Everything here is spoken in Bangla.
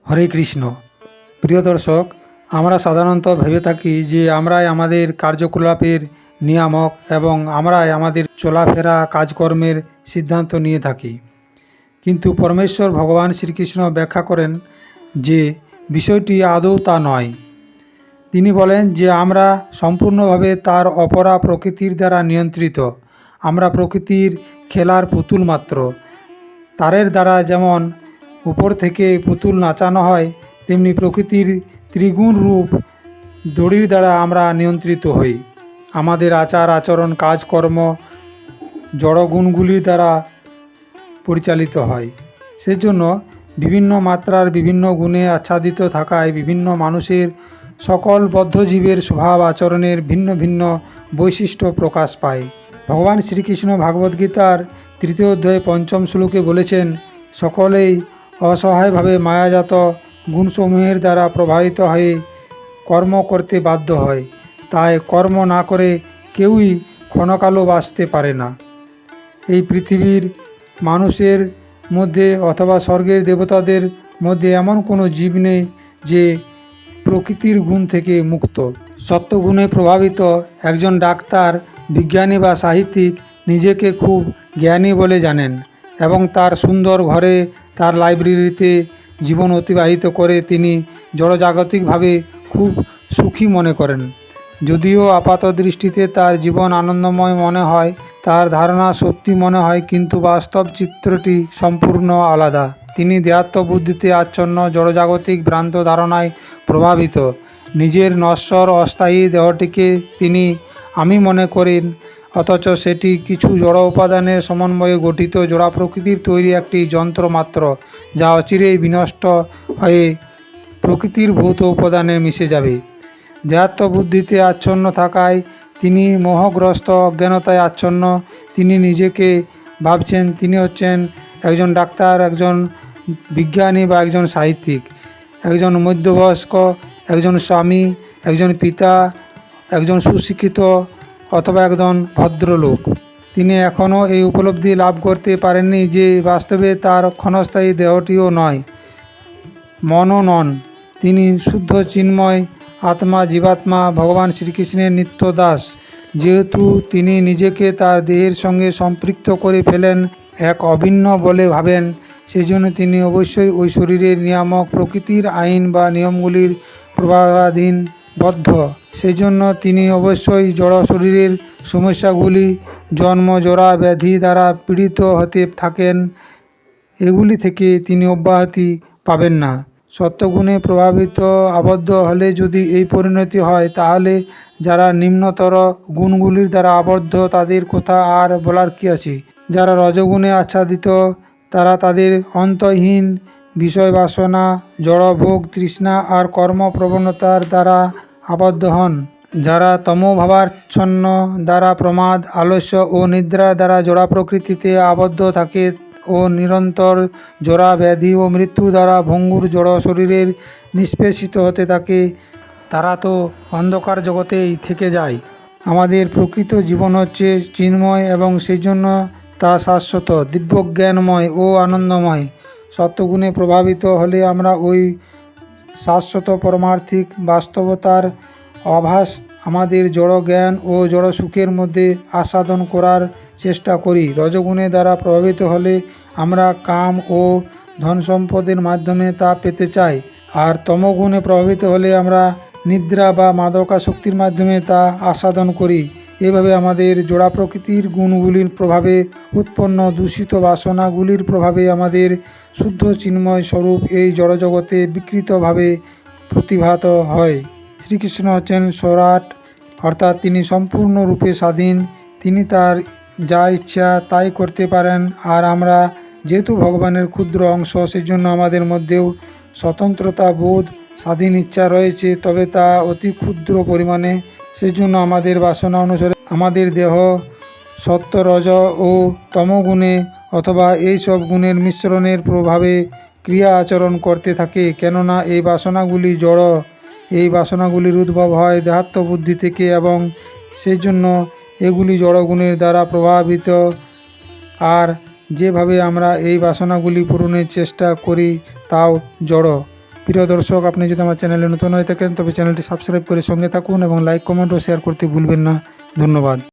হরে কৃষ্ণ। প্রিয় দর্শক, আমরা সাধারণত ভেবে থাকি যে আমরাই আমাদের কার্যকলাপের নিয়ামক এবং আমরাই আমাদের চলাফেরা কাজকর্মের সিদ্ধান্ত নিয়ে থাকি। কিন্তু পরমেশ্বর ভগবান শ্রীকৃষ্ণ ব্যাখ্যা করেন যে বিষয়টি আদৌ তা নয়। তিনি বলেন যে আমরা সম্পূর্ণভাবে তার অপরা প্রকৃতির দ্বারা নিয়ন্ত্রিত। আমরা প্রকৃতির খেলার পুতুল মাত্র। তারের দ্বারা যেমন উপর থেকে পুতুল নাচানো হয়, তেমনি প্রকৃতির ত্রিগুণ রূপ দড়ির দ্বারা আমরা নিয়ন্ত্রিত হই। আমাদের আচার আচরণ কাজকর্ম জড়গুণগুলির দ্বারা পরিচালিত হয়। সেজন্য বিভিন্ন মাত্রার বিভিন্ন গুণে আচ্ছাদিত থাকায় বিভিন্ন মানুষের সকল বদ্ধজীবের স্বভাব আচরণের ভিন্ন ভিন্ন বৈশিষ্ট্য প্রকাশ পায়। ভগবান শ্রীকৃষ্ণ ভাগবদ্গীতার 3 অধ্যায় 5 শ্লোকে বলেছেন, সকলেই অসহায়ভাবে মায়াজাত গুণসমূহের দ্বারা প্রভাবিত হয়ে কর্ম করতে বাধ্য হয়। তাই কর্ম না করে কেউই ক্ষণকালও বাঁচতে পারে না। এই পৃথিবীর মানুষের মধ্যে অথবা স্বর্গের দেবতাদের মধ্যে এমন কোনো জীব নেই যে প্রকৃতির গুণ থেকে মুক্ত। সত্যগুণে প্রভাবিত একজন ডাক্তার, বিজ্ঞানী বা সাহিত্যিক নিজেকে খুব জ্ঞানী বলে জানেন এবং তার সুন্দর ঘরে তার লাইব্রেরিতে জীবন অতিবাহিত করে তিনি জড়জাগতিকভাবে খুব সুখী মনে করেন। যদিও আপাত দৃষ্টিতে তার জীবন আনন্দময় মনে হয়, তার ধারণা সত্যি মনে হয়, কিন্তু বাস্তব চিত্রটি সম্পূর্ণ আলাদা। তিনি দেহাত্মবুদ্ধিতে আচ্ছন্ন, জড়জাগতিক ভ্রান্ত ধারণায় প্রভাবিত। নিজের নশ্বর অস্থায়ী দেহটিকে তিনি আমি মনে করেন, অথচ সেটি কিছু জড় উপাদানের সমন্বয়ে গঠিত জোড়া প্রকৃতির তৈরি একটি যন্ত্র মাত্র, যা অচিরেই বিনষ্ট হয়ে প্রকৃতির ভৌত উপাদানে মিশে যাবে। দেহাত্মবুদ্ধিতে আচ্ছন্ন থাকায় তিনি মোহগ্রস্ত, অজ্ঞানতায় আচ্ছন্ন। তিনি নিজেকে ভাবছেন তিনি হচ্ছেন একজন ডাক্তার, একজন বিজ্ঞানী বা একজন সাহিত্যিক, একজন মধ্যবয়স্ক, একজন স্বামী, একজন পিতা, একজন সুশিক্ষিত অথবা একজন ভদ্রলোক। তিনি এখনও এই উপলব্ধি লাভ করতে পারেননি যে বাস্তবে তার ক্ষণস্থায়ী দেহটিও নয়, মনও নন। তিনি শুদ্ধ চিন্ময় আত্মা, জীবাত্মা, ভগবান শ্রীকৃষ্ণের নিত্য দাস। যেহেতু তিনি নিজেকে তার দেহের সঙ্গে সম্পৃক্ত করে ফেলেন, এক অভিন্ন বলে ভাবেন, সেজন্য তিনি অবশ্যই ওই শরীরের নিয়ামক প্রকৃতির আইন বা নিয়মগুলির প্রভাবাধীন বদ্ধ। সেজন্য তিনি অবশ্যই জড় শরীরের সমস্যাগুলি, জন্ম, জরা, ব্যাধি দ্বারা পীড়িত হতে থাকেন। এগুলি থেকে তিনি অব্যাহতি পাবেন না। সত্যগুণে প্রভাবিত আবদ্ধ হলে যদি এই পরিণতি হয়, তাহলে যারা নিম্নতর গুণগুলির দ্বারা আবদ্ধ তাদের কথা আর বলার কি আছে। যারা রজগুণে আচ্ছাদিত তারা তাদের অন্তহীন বিষয় বাসনা, জড়ভোগ, তৃষ্ণা আর কর্মপ্রবণতার দ্বারা আবদ্ধ হন। যারা তমোভাবাচ্ছন্ন দ্বারা প্রমাদ, আলস্য ও নিদ্রার দ্বারা জড়া প্রকৃতিতে আবদ্ধ থাকে ও নিরন্তর জরা, ব্যাধি ও মৃত্যু দ্বারা ভঙ্গুর জড় শরীরের নিষ্পেষিত হতে থাকে, তারা তো অন্ধকার জগতেই থেকে যায়। আমাদের প্রকৃত জীবন হচ্ছে চিন্ময় এবং সেই জন্য তা শাশ্বত, দিব্যজ্ঞানময় ও আনন্দময়। সত্যগুণে প্রভাবিত হলে আমরা ওই শাশ্বত পরমার্থিক বাস্তবতার আভাস আমাদের জড় জ্ঞান ও জড় সুখের মধ্যে আস্বাদন করার চেষ্টা করি। রজগুণে দ্বারা প্রভাবিত হলে আমরা কাম ও ধন সম্পদের মাধ্যমে তা পেতে চাই, আর তমগুণে প্রভাবিত হলে আমরা নিদ্রা বা মাদকাসক্তির মাধ্যমে তা আস্বাদন করি। এভাবে আমাদের জোড়া প্রকৃতির গুণগুলির প্রভাবে উৎপন্ন দূষিত বাসনাগুলির প্রভাবে আমাদের শুদ্ধ চিন্ময় স্বরূপ এই জড়জগতে বিকৃতভাবে প্রতিভাত হয়। শ্রীকৃষ্ণ হচ্ছেন স্বরাট, অর্থাৎ তিনি সম্পূর্ণরূপে স্বাধীন। তিনি তার যা ইচ্ছা তাই করতে পারেন, আর আমরা যেহেতু ভগবানের ক্ষুদ্র অংশ, সেজন্য আমাদের মধ্যেও স্বতন্ত্রতা বোধ, স্বাধীন ইচ্ছা রয়েছে, তবে তা অতি ক্ষুদ্র পরিমাণে। সেজন্য আমাদের বাসনা অনুসারে আমাদের দেহ সত্য, রজ ও তমগুণে অথবা এই সব গুণের মিশ্রণের প্রভাবে ক্রিয়া আচরণ করতে থাকে। কেননা এই বাসনাগুলি জড়, এই বাসনাগুলির উদ্ভব হয় দেহাত্মবুদ্ধি থেকে এবং সেই জন্য এগুলি জড়গুণের দ্বারা প্রভাবিত। আর যেভাবে আমরা এই বাসনাগুলি পূরণের চেষ্টা করি তাও জড়। প্রিয় দর্শক, আপনি যদি আমার চ্যানেলে নতুন হয়ে থাকেন তবে চ্যানেলটি সাবস্ক্রাইব করে সঙ্গে থাকুন এবং লাইক, কমেন্ট ও শেয়ার করতে ভুলবেন না। ধন্যবাদ।